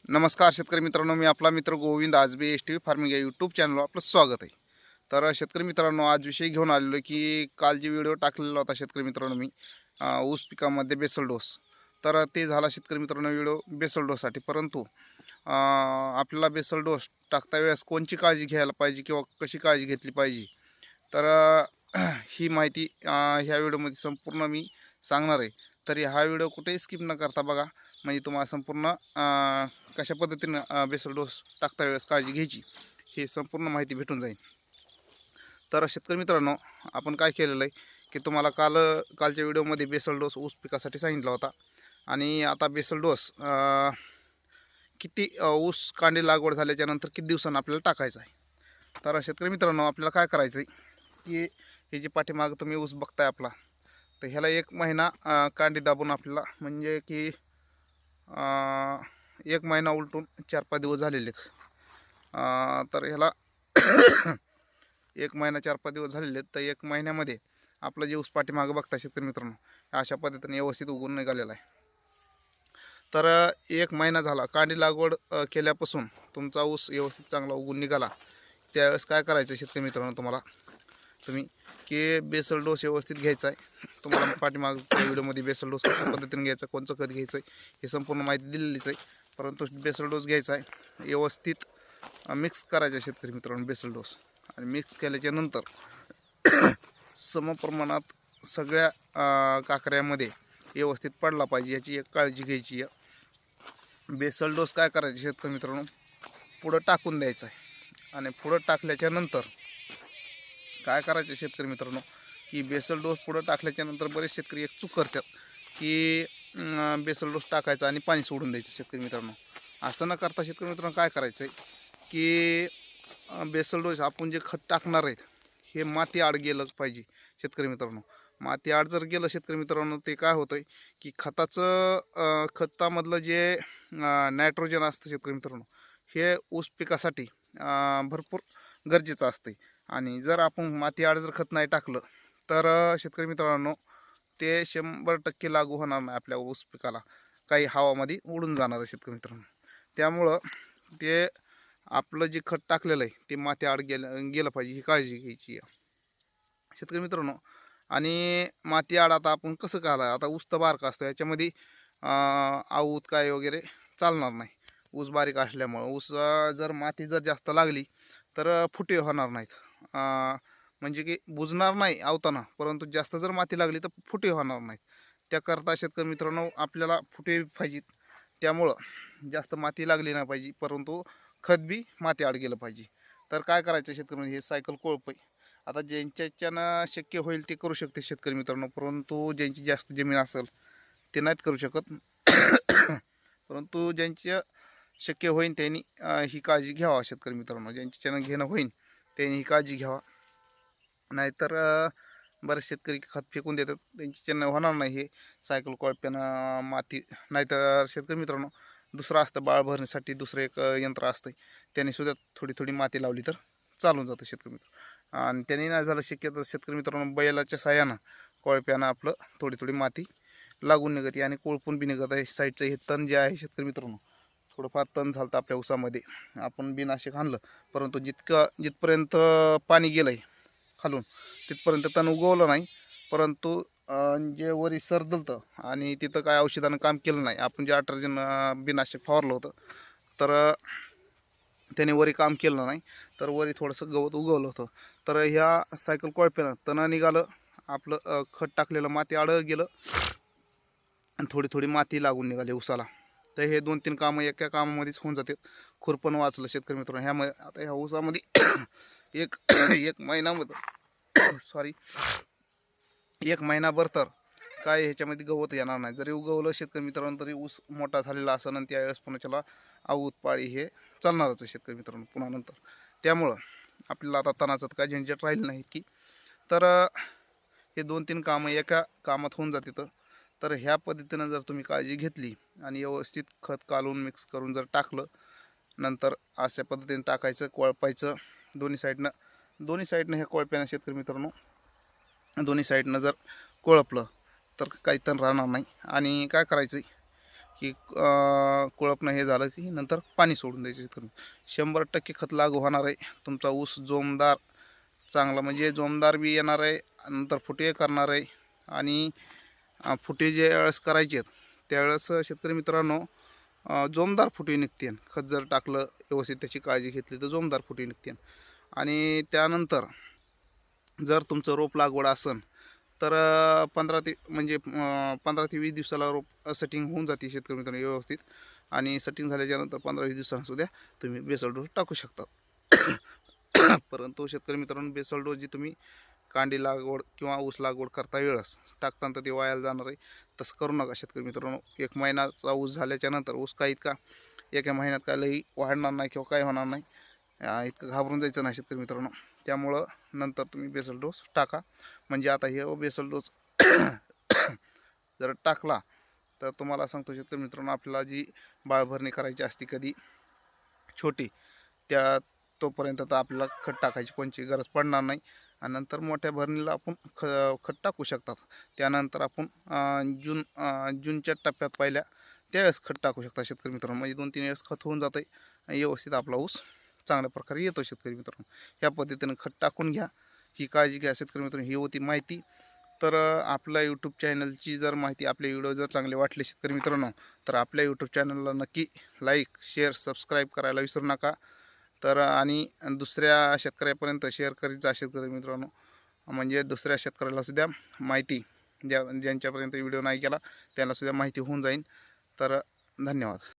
नमस्कार शेतकरी मित्रांनो, मी आपला मित्र Govind Aajbe S T V farming या यूट्यूब चॅनलवर आपलं स्वागत आहे. तर शेतकरी मित्रांनो, आज विषय घेऊन आलेलो आहे की काल जे व्हिडिओ टाकलेला होता शेतकरी मित्रांनो मी ऊस पिकामध्ये बेसल डोस. तर ते झाला शेतकरी मित्रांनो व्हिडिओ बेसल डोससाठी. परंतु आपल्याला बेसल डोस टाकता वेळेस कोणची काळजी घ्यायला पाहिजे किंवा कशी काळजी घेतली पाहिजे, तर ही माहिती ह्या व्हिडिओमध्ये संपूर्ण मी सांगणार आहे. तरी हा व्हिडिओ कुठेही स्किप न करता बघा, म्हणजे तुम्हाला संपूर्ण कशा पद्धतीनं बेसल डोस टाकता वेळेस काळजी घ्यायची ही संपूर्ण माहिती भेटून जाईल. तर शेतकरी मित्रांनो, आपण काय केलेलं आहे की तुम्हाला कालच्या व्हिडिओमध्ये बेसल डोस ऊस पिकासाठी सांगितला होता. आणि आता बेसल डोस किती ऊस कांडी लागवड झाल्याच्यानंतर किती दिवसांनी आपल्याला टाकायचं आहे. तर शेतकरी मित्रांनो, आपल्याला काय करायचं आहे की हे जे पाठीमागं तुम्ही ऊस बघताय आपला, तर ह्याला 1 महिना कांडी दाबून आपल्याला, म्हणजे की 1 महिना उलटून 4-5 दिवस झालेले आहेत. तर ह्याला 1 महिना 4-5 दिवस झालेले आहेत. तर 1 महिन्यामध्ये आपलं जे ऊस पाठीमागं बघता शेतकरी मित्रांनो, अशा पद्धतीने व्यवस्थित उगवून निघालेला आहे. तर 1 महिना झाला कांडी लागवड केल्यापासून तुमचा ऊस व्यवस्थित चांगला उगवून निघाला. त्यावेळेस काय करायचं शेतकरी मित्रांनो, तुम्ही की बेसल डोस व्यवस्थित घ्यायचा आहे. तुम्हाला पाठीमागच्या व्हिडिओमध्ये बेसल डोस कशा पद्धतीने घ्यायचा, कोणचं खत घ्यायचं आहे हे संपूर्ण माहिती दिलेलीच आहे. परंतु बेसल डोस घ्यायचा आहे, व्यवस्थित मिक्स करायचा शेतकरी मित्रांनो बेसल डोस. आणि मिक्स केल्याच्या नंतर समप्रमाणात सगळ्या काकऱ्यामध्ये व्यवस्थित पडला पाहिजे, याची एक काळजी घ्यायची आहे. बेसल डोस काय करायचे शेतकरी मित्रांनो, पुढं टाकून द्यायचं आहे. आणि पुढं टाकल्याच्या नंतर काय करायचं शेतकरी मित्रांनो, की बेसल डोस पुढं टाकल्याच्या नंतर बरेच शेतकरी एक चूक करतात की बेसल डोस टाकायचा आणि पाणी सोडून द्यायचं. शेतकरी मित्रांनो, असं न करता शेतकरी मित्रांनो काय करायचं आहे की बेसल डोस आपण जे खत टाकणार आहेत हे माती आड गेलं पाहिजे शेतकरी मित्रांनो. माती आड जर गेलं शेतकरी मित्रांनो, ते काय होतं आहे की खतामधलं जे नायट्रोजन असतं शेतकरी मित्रांनो, हे ऊस पिकासाठी भरपूर गरजेचं असते. आणि जर आपण माती आड जर खत नाही टाकलं तर शेतकरी मित्रांनो, ते 100% लागू होणार नाही आपल्या ऊस पिकाला. काही हवामध्ये उडून जाणार आहे शेतकरी मित्रांनो. त्यामुळं ते आपलं जे खत टाकलेलं आहे ते माती आड गेलं पाहिजे, ही काळजी घ्यायची आहे शेतकरी मित्रांनो. आणि माती आड आता आपण कसं घाला, आता ऊस तर बारका असतो, याच्यामध्ये आऊत काय वगैरे चालणार नाही. ऊस बारीक असल्यामुळं जर माती जर जास्त लागली तर फुटे होणार नाहीत. म्हणजे की बुजणार नाही आवताना, परंतु जास्त जर माती लागली तर फुटे होणार नाहीत. त्याकरता शेतकरी मित्रांनो, आपल्याला फुटे पाहिजेत. त्यामुळं जास्त माती लागली नाही पाहिजे, परंतु खत बी माती आड गेलं पाहिजे. तर काय करायचं शेतकरी, हे सायकल कोळप आहे. आता ज्यांच्यानं शक्य होईल ते करू शकते शेतकरी मित्रांनो, परंतु ज्यांची जास्त जमीन असेल ते नाहीत करू शकत. परंतु ज्यांच्या शक्य होईल त्यांनी ही काळजी घ्यावा शेतकरी मित्रांनो. ज्यांच्यानं घेणं होईल त्यांनी ही काळजी घ्यावा. नाहीतर बरेच शेतकरी खत फेकून देतात, त्यांच्यानं होणार नाही हे सायकल कोळप्यानं माती. नाहीतर शेतकरी मित्रांनो, दुसरं असतं बाळ भरण्यासाठी दुसरं एक यंत्र असतं, त्याने सुद्धा थोडी थोडी माती लावली तर चालून जातं शेतकरी मित्र. आणि त्यांनी नाही झालं शक्य तर शेतकरी मित्रांनो, बैलाच्या साह्यानं कोळप्यानं आपलं थोडी थोडी माती लागून निघते आणि कोळपून बी निघत आहे. साईडचं हे तण जे आहे शेतकरी मित्रांनो, थोडंफार तण झालं आपल्या ऊसामध्ये, आपण बिनाशक आणलं, परंतु जिथपर्यंत पाणी गेलं आहे खालून तिथपर्यंत तण उगवलं नाही. परंतु जे वरी सरदलतं आणि तिथं काय औषधानं काम केलं नाही, आपण जे 18 बिनाशक फवारलं होतं, तर त्याने वरी काम केलं नाही, तर वरी थोडंसं गवत उगवलं होतं. तर ह्या सायकल कोळप्यानं तणं निघालं, आपलं खत टाकलेलं माती आडं गेलं आणि थोडी थोडी माती लागून निघाली ऊसाला. तर हे 2-3 कामं एका कामामध्येच होऊन जातात. खुरपण वाचलं शेतकरी मित्रांनो. आता ह्या ऊसामध्ये एक एक महिन्यामध्ये सॉरी 1 महिनाभर तर काय ह्याच्यामध्ये गवत येणार नाही. जरी उगवलं शेतकरी मित्रांनो, तरी ऊस मोठा झालेला असं आणि त्यावेळेस पुन्हा त्याला आऊत पाळी हे चालणारच आहे शेतकरी मित्रांनो पुन्हा नंतर. त्यामुळं आपल्याला आता तणाचं काय झंझट राहिलं नाही की. तर हे 2-3 कामं एका कामात होऊन जातात. तर ह्या पद्धतीनं जर तुम्ही काळजी घेतली आणि व्यवस्थित खत कालून मिक्स करून जर टाकलं, नंतर अशा पद्धतीने टाकायचं, कोळपायचं दोन्ही साईडनं ह्या कोळप्यानं शेतकरी मित्रांनो, दोन्ही साईडनं जर कोळपलं तर काही तण राहणार नाही. आणि काय करायचं की कुळपणं हे झालं की नंतर पाणी सोडून द्यायचं शेतकरी. 100% खत लागू होणार आहे. तुमचा ऊस जोमदार चांगला म्हणजे जोमदार बी येणार आहे, नंतर फुटे करणार आहे. आणि फुटे जे वेळेस करायचे आहेत त्यावेळेस शेतकरी मित्रांनो जोमदार फुटे निघतील. खत जर टाकलं व्यवस्थित त्याची काळजी घेतली तर जोमदार फुटे निघतील. आणि त्यानंतर जर तुमचं रोप लागवड असेल तर 15 ते 20 दिवसाला रोप सेटिंग होऊन जाते शेतकरी मित्रांनो व्यवस्थित. आणि सेटिंग झाल्याच्यानंतर 15-20 दिवसांसुद्धा तुम्ही बेसल डोस टाकू शकता. परंतु शेतकरी मित्रांनो बेसल डोस जी तुम्ही कांडी लागवड किंवा ऊस लागवड करता वेळेस टाकताना ते वायाला जाणार आहे. तसं करू नका शेतकरी मित्रांनो. 1 महिन्याचा ऊस झाल्याच्या नंतर ऊस काय इतका एका महिन्यात काय लई वाढणार नाही किंवा काय होणार नाही. इतकं घाबरून जायचं नाही शेतकरी मित्रांनो. त्यामुळं नंतर तुम्ही बेसल डोस टाका. म्हणजे आता हे बेसल डोस जर टाकला तर तुम्हाला सांगतो शेतकरी मित्रांनो आपल्याला जी बाळभरणी करायची असते कधी छोटी त्या तोपर्यंत तर आपल्याला खत टाकायची कोणची गरज पडणार नाही. आणि नंतर मोठ्या भरणीला आपण खत टाकू शकतात. त्यानंतर आपण जूनच्या टप्प्यात पहिल्या त्यावेळेस खत टाकू शकता शेतकरी मित्रांनो. म्हणजे 2-3 वेळेस खत होऊन जातं आणि व्यवस्थित आपला ऊस चांगल्या प्रकारे येतो शेतकरी मित्रांनो. ह्या पद्धतीनं खत टाकून घ्या. ही काळजी घ्या शेतकरी मित्रांनो. ही होती माहिती. तर आपल्या यूट्यूब चॅनलची जर माहिती आपले व्हिडिओ जर चांगले वाटले शेतकरी मित्रांनो तर आपल्या यूट्यूब चॅनलला नक्की लाईक शेअर सबस्क्राईब करायला विसरू नका. तर आणि दुसऱ्या शेतकऱ्यापर्यंत शेअर करीत जा शेतकरी मित्रांनो. म्हणजे दुसऱ्या शेतकऱ्याला सुद्धा माहिती ज्यांच्यापर्यंत व्हिडिओ नाही गेला त्यांना सुद्धा माहिती होऊन जाईल. तर धन्यवाद.